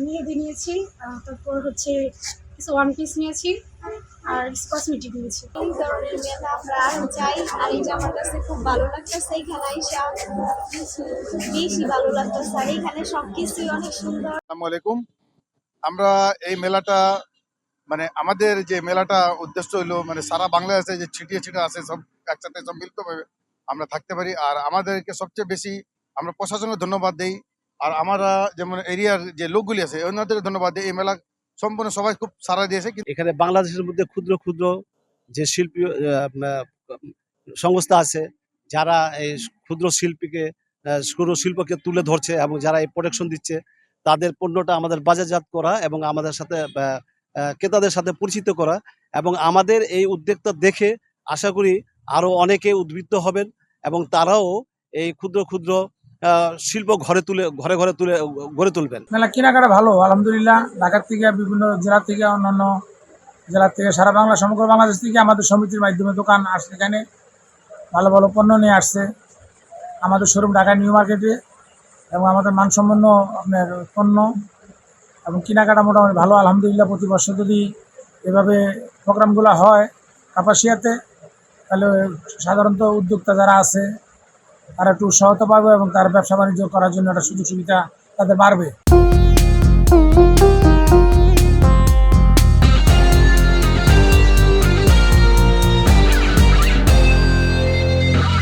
মেহেদি নিয়েছি, তারপর হচ্ছে কিছু ওয়ান পিস নিয়েছি, আর কিছু কসমেটিক নিয়েছি। এই ধরনের মেলা আমরা আরো চাই, আর এই যে আমার কাছে খুব ভালো লাগতেছে এইখানে আইসা, খুব বেশি ভালো লাগতেছে। আর এইখানে সবকিছুই অনেক সুন্দর। আসসালামু আলাইকুম। আমরা এই মেলাটা আমাদের যে মেলাটা উদ্দেশ্য হলো সারা বাংলাদেশে যে ছিটিয়ে ছিটিয়ে আছে সব একসাথে সম্মিলিতভাবে আমরা থাকতে পারি। আর আমাদেরকে সবচেয়ে বেশি আমরা প্রশাসনকে ধন্যবাদ দেই। আর আমরা যেমন এরিয়ার যে লোকগুলি আছে ওনাদেরকে ধন্যবাদ দিই। এই মেলা সম্পূর্ণ সবাই খুব সাড়া দিয়েছে। এখানে বাংলাদেশের মধ্যে ক্ষুদ্র ক্ষুদ্র যে শিল্পী সংস্থা আছে, যারা এই ক্ষুদ্র শিল্পীকে ক্ষুদ্র শিল্পকে তুলে ধরছে এবং যারা এই প্রোডাকশন দিচ্ছে, তাদের পণ্যটা আমাদের বাজারজাত করা এবং আমাদের সাথে ক্রেতাদের সাথে পরিচিত করা, এবং আমাদের এই উদ্যোগটা দেখে আশা করি আরো অনেকে উদ্বুদ্ধ হবেন এবং তারাও এই ক্ষুদ্র ক্ষুদ্র শিল্প ঘরে ঘরে গড়ে তুলবেন। মেলা কেনাকাটা ভালো, আলহামদুলিল্লাহ। ঢাকার থেকে বিভিন্ন জেলা থেকে, অন্যান্য জেলার থেকে, সারা বাংলা সমগ্র বাংলাদেশ থেকে আমাদের সমিতির মাধ্যমে দোকান আসছে, এখানে ভালো ভালো পণ্য নিয়ে আসছে আমাদের শোরুম ঢাকা নিউ মার্কেটে, এবং আমাদের মানসম্পন্ন আপনার পণ্য এবং কেনাকাটা মোটামুটি ভালো, আলহামদুলিল্লাহ। প্রতি বছর যদি এভাবে প্রোগ্রামগুলো হয় কাপাসিয়াতে, তাহলে সাধারণত উদ্যোক্তা যারা আছে তারা একটু উৎসাহতা পাবে এবং তার ব্যবসা বাণিজ্য করার জন্য একটা সুযোগ সুবিধা তাদের বাড়বে।